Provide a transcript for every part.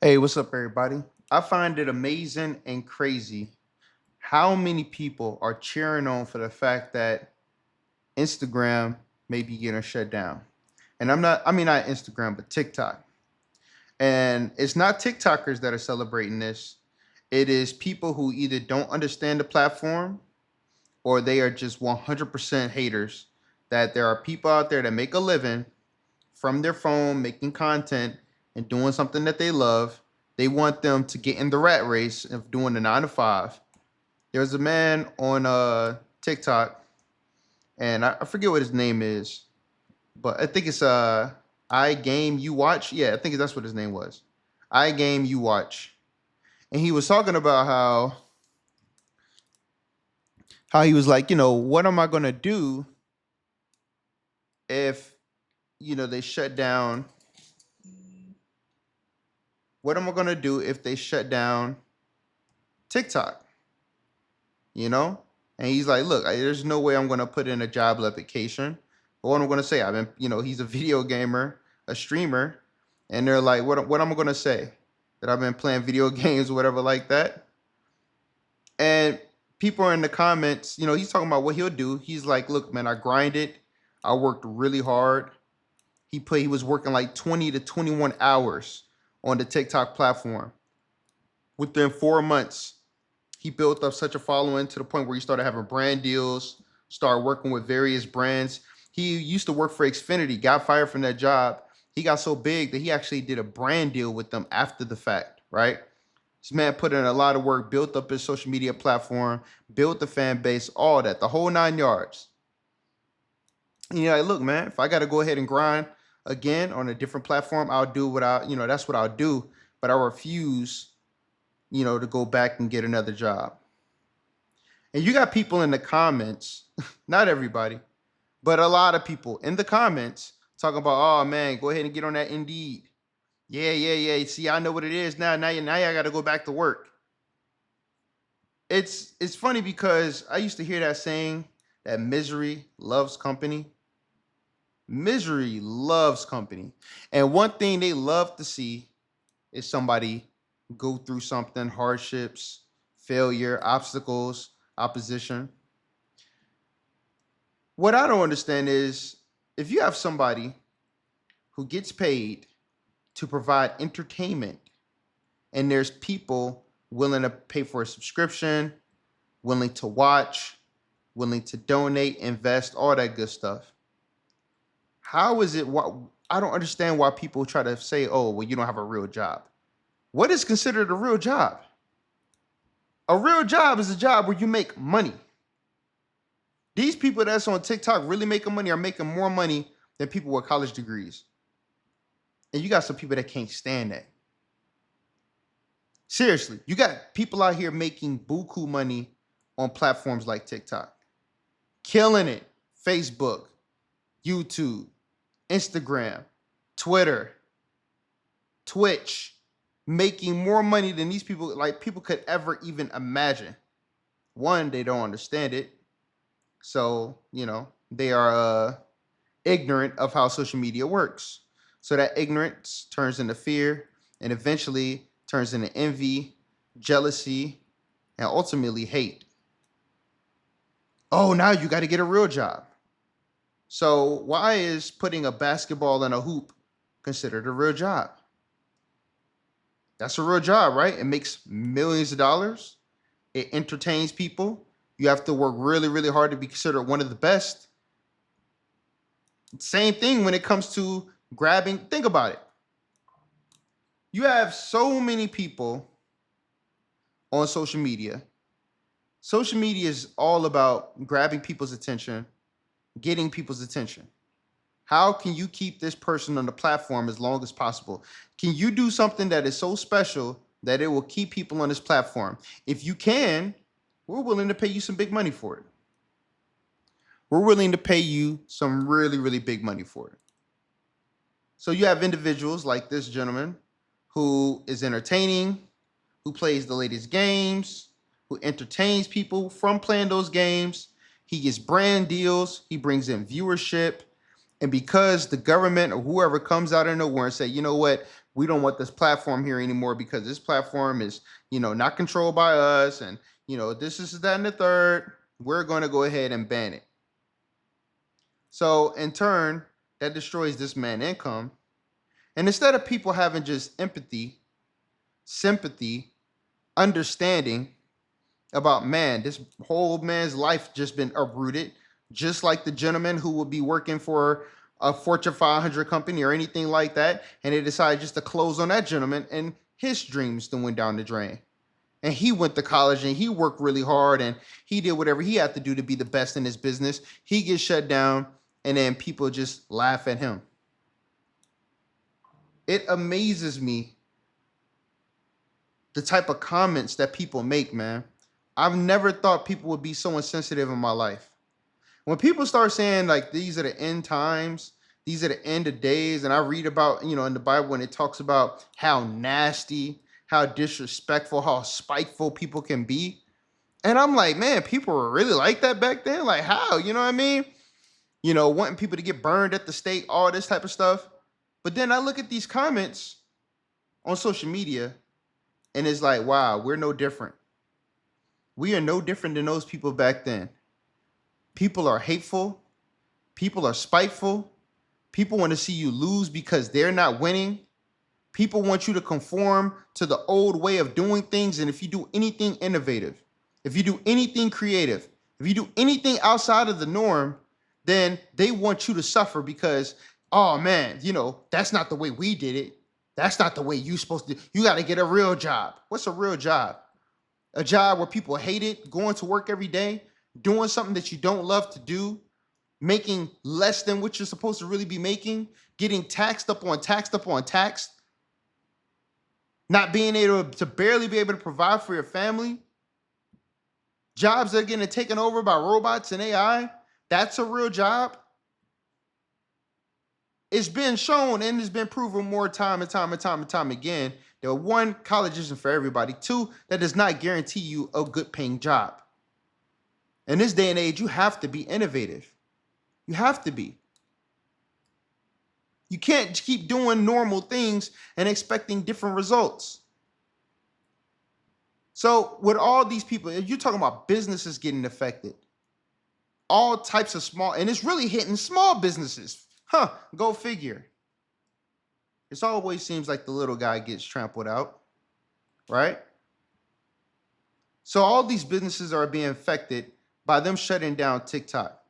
Hey, what's up, everybody? I find it amazing and crazy how many people are cheering on for the fact that Instagram may be getting shut down. And I mean, not Instagram, but TikTok. And it's not TikTokers that are celebrating this. It is people who either don't understand the platform or they are just 100% haters. That there are people out there that make a living from their phone, making content and doing something that they love. They want them to get in the rat race of doing the 9 to 5. There's a man on TikTok, and I forget what his name is, but I think it's I Game You Watch. Yeah, I think that's what his name was. I Game You Watch, and he was talking about how he was like, what am I gonna do if they shut down? What am I gonna do if they shut down TikTok? you know? And he's like, look, there's no way I'm going to put in a job application. But what I'm going to say, he's a video gamer, a streamer. And they're like, what am I going to say? That I've been playing video games or whatever like that. And people are in the comments, he's talking about what he'll do. He's like, look, man, I grinded. I worked really hard. He was working like 20 to 21 hours on the TikTok platform. Within 4 months, he built up such a following to the point where he started having brand deals, started working with various brands. He used to work for Xfinity, got fired from that job. He got so big that he actually did a brand deal with them after the fact, right? This man put in a lot of work, built up his social media platform, built the fan base, all that, the whole 9 yards. And you're like, look, man, if I got to go ahead and grind again on a different platform, I'll do what that's what I'll do. But I refuse, to go back and get another job. And you got people in the comments, not everybody, but a lot of people in the comments talking about, oh man, go ahead and get on that Indeed. Yeah, yeah, yeah. See, I know what it is now. Now I got to go back to work. It's funny because I used to hear that saying that misery loves company. Misery loves company. And one thing they love to see is somebody go through something, hardships, failure, obstacles, opposition. What I don't understand is if you have somebody who gets paid to provide entertainment and there's people willing to pay for a subscription, willing to watch, willing to donate, invest, all that good stuff. How is it I don't understand why people try to say, "Oh, well you don't have a real job." What is considered a real job? A real job is a job where you make money. These people that's on TikTok really making money are making more money than people with college degrees. And you got some people that can't stand that. Seriously, you got people out here making buku money on platforms like TikTok, killing it. Facebook, YouTube, Instagram, Twitter, Twitch, making more money than these people, like people could ever even imagine. One, they don't understand it. So, they are ignorant of how social media works. So that ignorance turns into fear and eventually turns into envy, jealousy, and ultimately hate. Oh, now you got to get a real job. So why is putting a basketball in a hoop considered a real job? That's a real job, right? It makes millions of dollars. It entertains people. You have to work really, really hard to be considered one of the best. Same thing when it comes to grabbing. Think about it. You have so many people on social media. Social media is all about grabbing people's attention, getting people's attention. How can you keep this person on the platform as long as possible? Can you do something that is so special that it will keep people on this platform? If you can, we're willing to pay you some big money for it. We're willing to pay you some really, really big money for it. So you have individuals like this gentleman who is entertaining, who plays the latest games, who entertains people from playing those games. He gets brand deals. He brings in viewership. And because the government or whoever comes out of nowhere and say, you know what, we don't want this platform here anymore because this platform is, not controlled by us. And, this is that and the third. We're going to go ahead and ban it. So in turn, that destroys this man's income. And instead of people having just empathy, sympathy, understanding about, man, this whole man's life just been uprooted, just like the gentleman who would be working for a Fortune 500 company or anything like that, and they decided just to close on that gentleman, and his dreams then went down the drain. And he went to college and he worked really hard and he did whatever he had to do to be the best in his business. He gets shut down, and then people just laugh at him. It amazes me the type of comments that people make, man. I've never thought people would be so insensitive in my life. When people start saying like these are the end times, these are the end of days, and I read about, in the Bible when it talks about how nasty, how disrespectful, how spiteful people can be. And I'm like, man, people were really like that back then? Like how? You know what I mean? Wanting people to get burned at the stake, all this type of stuff. But then I look at these comments on social media and it's like, wow, we're no different. We are no different than those people back then. People are hateful. People are spiteful. People want to see you lose because they're not winning. People want you to conform to the old way of doing things. And if you do anything innovative, if you do anything creative, if you do anything outside of the norm, then they want you to suffer because, oh man, that's not the way we did it. That's not the way you're supposed to. You got to get a real job. What's a real job? A job where people hate it, going to work every day, doing something that you don't love to do, making less than what you're supposed to really be making, getting taxed upon taxed, not being able to barely be able to provide for your family, jobs that are getting taken over by robots and AI. That's a real job. It's been shown and it's been proven more time and time again that one, college isn't for everybody. Two, that does not guarantee you a good paying job. In this day and age, you have to be innovative. You have to be. You can't keep doing normal things and expecting different results. So with all these people, you're talking about businesses getting affected. All types of small, and it's really hitting small businesses. Go figure. It always seems like the little guy gets trampled out, right? So all these businesses are being affected by them shutting down TikTok.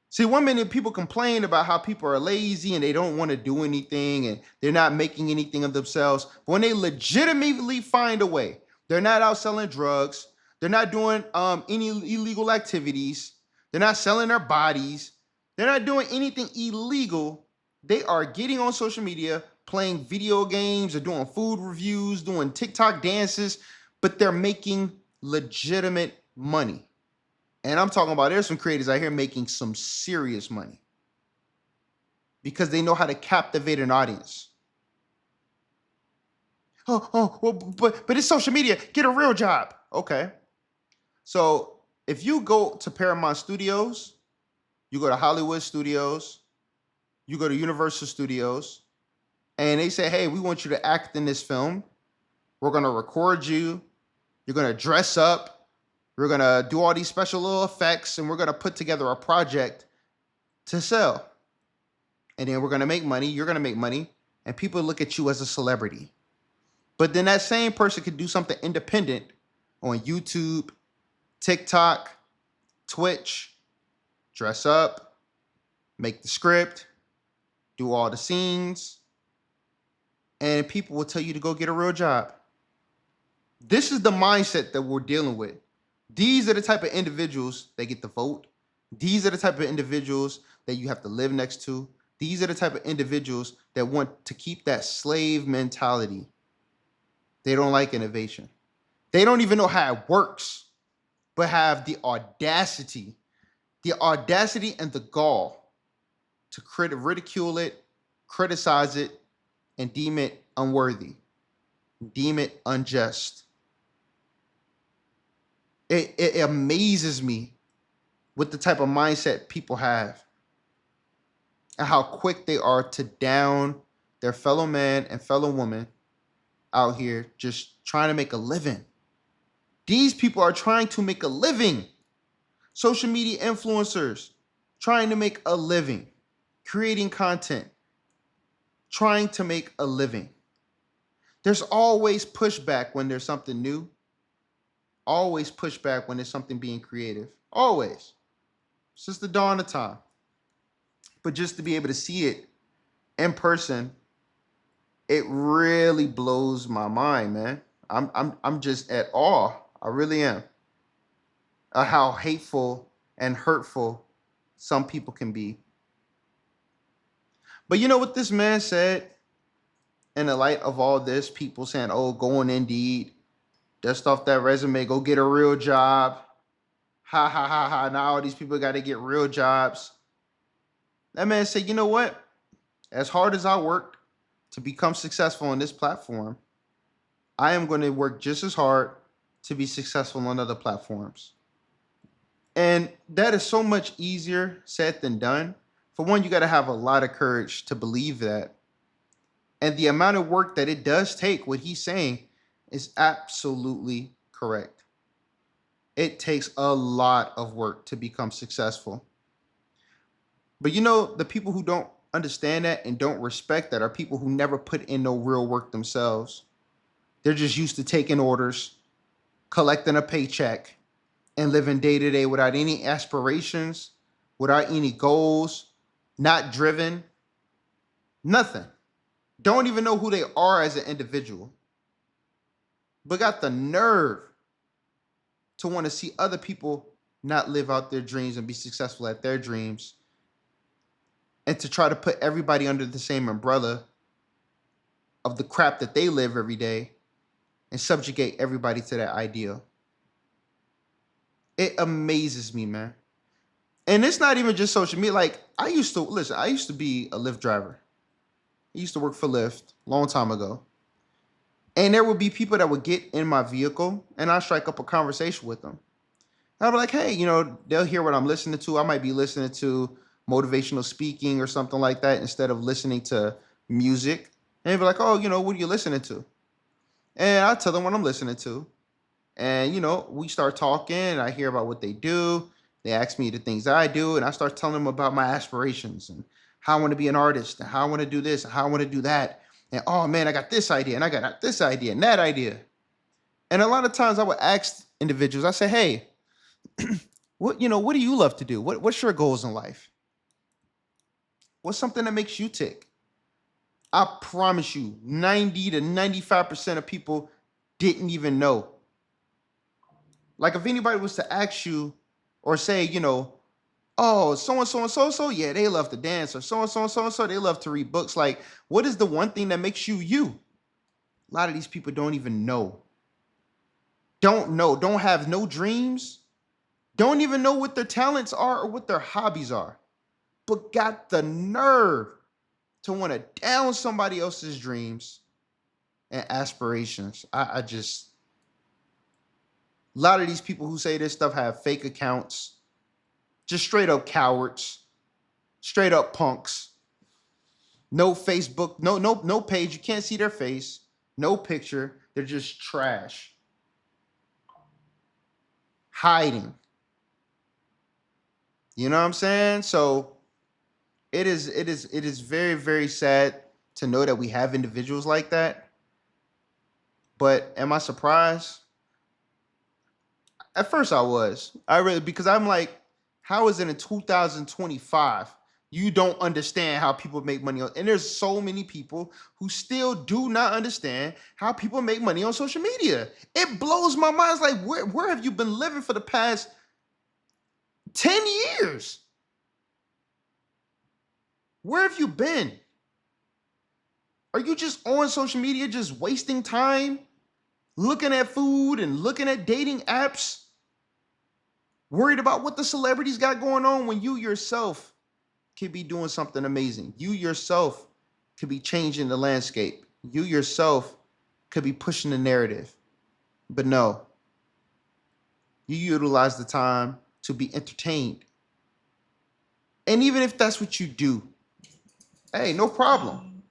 See, one minute people complain about how people are lazy and they don't want to do anything and they're not making anything of themselves. But when they legitimately find a way, they're not out selling drugs, they're not doing any illegal activities, they're not selling their bodies, they're not doing anything illegal. They are getting on social media, playing video games or doing food reviews, doing TikTok dances, but they're making legitimate money. And I'm talking about there's some creators out here making some serious money because they know how to captivate an audience. Well, but it's social media. Get a real job. Okay. So if you go to Paramount Studios, you go to Hollywood Studios, you go to Universal Studios, and they say, hey, we want you to act in this film. We're going to record you. You're going to dress up. We're going to do all these special little effects, and we're going to put together a project to sell. And then we're going to make money. You're going to make money. And people look at you as a celebrity. But then that same person could do something independent on YouTube, TikTok, Twitch, dress up, make the script, do all the scenes, and people will tell you to go get a real job. This is the mindset that we're dealing with. These are the type of individuals that get the vote. These are the type of individuals that you have to live next to. These are the type of individuals that want to keep that slave mentality. They don't like innovation. They don't even know how it works, but have the audacity and the gall to ridicule it, criticize it, and deem it unworthy, deem it unjust. It amazes me with the type of mindset people have and how quick they are to down their fellow man and fellow woman out here just trying to make a living. These people are trying to make a living. Social media influencers trying to make a living, creating content, trying to make a living. There's always pushback when there's something new. Always pushback when there's something being creative. Always. Since the dawn of time. But just to be able to see it in person, it really blows my mind, man. I'm just at awe. I really am. How hateful and hurtful some people can be. But you know what this man said in the light of all this? People saying, oh, go on Indeed, dust off that resume, go get a real job. Ha ha ha ha. Now all these people got to get real jobs. That man said, you know what? As hard as I worked to become successful on this platform, I am going to work just as hard to be successful on other platforms. And that is so much easier said than done. For one, you got to have a lot of courage to believe that. And the amount of work that it does take, what he's saying, is absolutely correct. It takes a lot of work to become successful. But you know, the people who don't understand that and don't respect that are people who never put in no real work themselves. They're just used to taking orders, collecting a paycheck, and living day to day without any aspirations, without any goals, not driven, nothing. Don't even know who they are as an individual, but got the nerve to want to see other people not live out their dreams and be successful at their dreams, and to try to put everybody under the same umbrella of the crap that they live every day and subjugate everybody to that ideal. It amazes me, man. And it's not even just social media. Like, I used to be a Lyft driver. I used to work for Lyft a long time ago. And there would be people that would get in my vehicle and I'd strike up a conversation with them. I'd be like, hey, you know, they'll hear what I'm listening to. I might be listening to motivational speaking or something like that instead of listening to music. And they'd be like, oh, you know, what are you listening to? And I tell them what I'm listening to. And, you know, we start talking and I hear about what they do. They ask me the things that I do and I start telling them about my aspirations and how I want to be an artist and how I want to do this and how I want to do that. And, oh, man, I got this idea and I got this idea and that idea. And a lot of times I would ask individuals, I say, hey, what do you love to do? What's your goals in life? What's something that makes you tick? I promise you, 90 to 95% of people didn't even know. Like if anybody was to ask you or say, you know, oh, so-and-so, yeah, they love to dance, or so-and-so, they love to read books. Like, what is the one thing that makes you you? A lot of these people don't even know. Don't have no dreams, don't even know what their talents are or what their hobbies are, but got the nerve to want to down somebody else's dreams and aspirations. A lot of these people who say this stuff have fake accounts, just straight up cowards, straight up punks. No Facebook, no page. You can't see their face, no picture. They're just trash, hiding. You know what I'm saying? So it is very, very sad to know that we have individuals like that. But am I surprised? At first I was. Because I'm like, how is it in 2025 you don't understand how people make money and there's so many people who still do not understand how people make money on social media. It blows my mind. It's like, where have you been living for the past 10 years? Where have you been? Are you just on social media just wasting time looking at food and looking at dating apps? Worried about what the celebrities got going on when you yourself could be doing something amazing. You yourself could be changing the landscape. You yourself could be pushing the narrative. But no, you utilize the time to be entertained. And even if that's what you do, hey, no problem.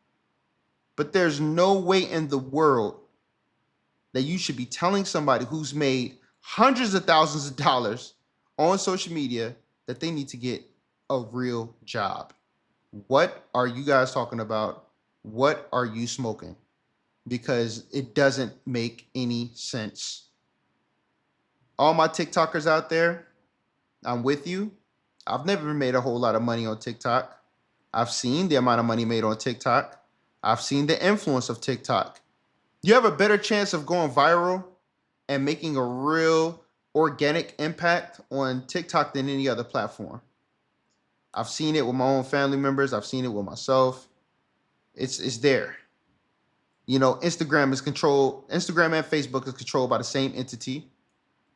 But there's no way in the world that you should be telling somebody who's made hundreds of thousands of dollars on social media that they need to get a real job. What are you guys talking about? What are you smoking? Because it doesn't make any sense. All my TikTokers out there, I'm with you. I've never made a whole lot of money on TikTok. I've seen the amount of money made on TikTok. I've seen the influence of TikTok. You have a better chance of going viral and making a real organic impact on TikTok than any other platform. I've seen it with my own family members. I've seen it with myself. It's there. You know, Instagram and Facebook is controlled by the same entity.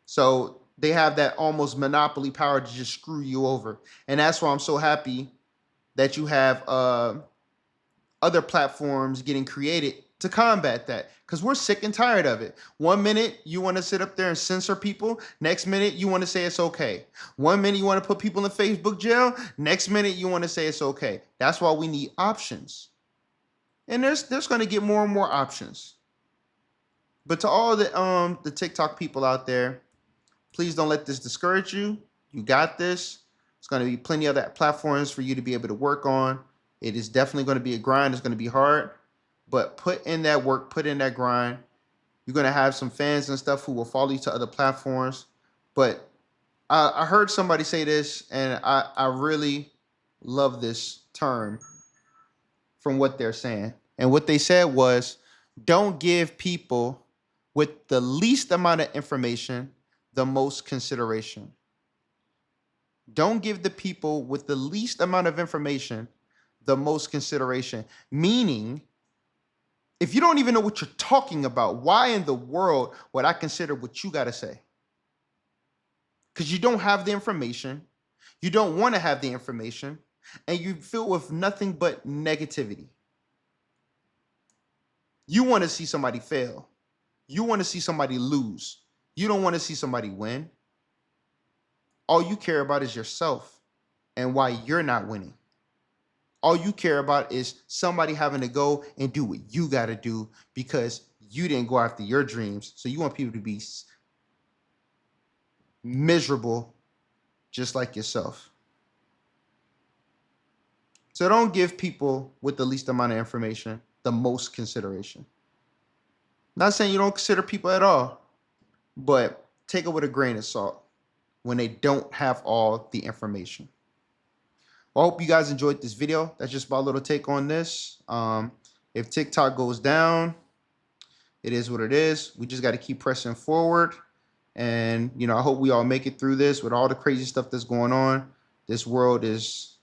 So they have that almost monopoly power to just screw you over. And that's why I'm so happy that you have other platforms getting created to combat that, because we're sick and tired of it. 1 minute you want to sit up there and censor people, next minute you want to say it's okay. 1 minute you want to put people in Facebook jail, next minute you want to say it's okay. That's why we need options. And there's going to get more and more options. But to all the TikTok people out there, please don't let this discourage you. You got this. There's going to be plenty of other platforms for you to be able to work on. It is definitely going to be a grind. It's going to be hard. But put in that work, put in that grind. You're going to have some fans and stuff who will follow you to other platforms. But I heard somebody say this, and I really love this term from what they're saying. And what they said was, don't give people with the least amount of information the most consideration. Don't give the people with the least amount of information the most consideration. Meaning, if you don't even know what you're talking about, why in the world would I consider what you got to say? Because you don't have the information. You don't want to have the information. And you filled with nothing but negativity. You want to see somebody fail. You want to see somebody lose. You don't want to see somebody win. All you care about is yourself and why you're not winning. All you care about is somebody having to go and do what you got to do because you didn't go after your dreams. So you want people to be miserable just like yourself. So don't give people with the least amount of information the most consideration. Not saying you don't consider people at all, but take it with a grain of salt when they don't have all the information. Well, I hope you guys enjoyed this video. That's just my little take on this. If TikTok goes down, it is what it is. We just got to keep pressing forward. And, you know, I hope we all make it through this with all the crazy stuff that's going on. This world is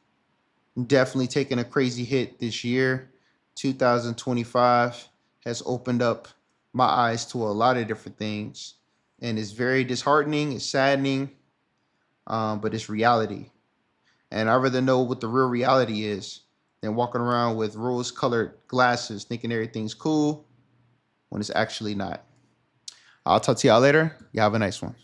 definitely taking a crazy hit this year. 2025 has opened up my eyes to a lot of different things. And it's very disheartening. It's saddening. But it's reality. And I'd rather know what the real reality is than walking around with rose-colored glasses thinking everything's cool when it's actually not. I'll talk to y'all later. You have a nice one.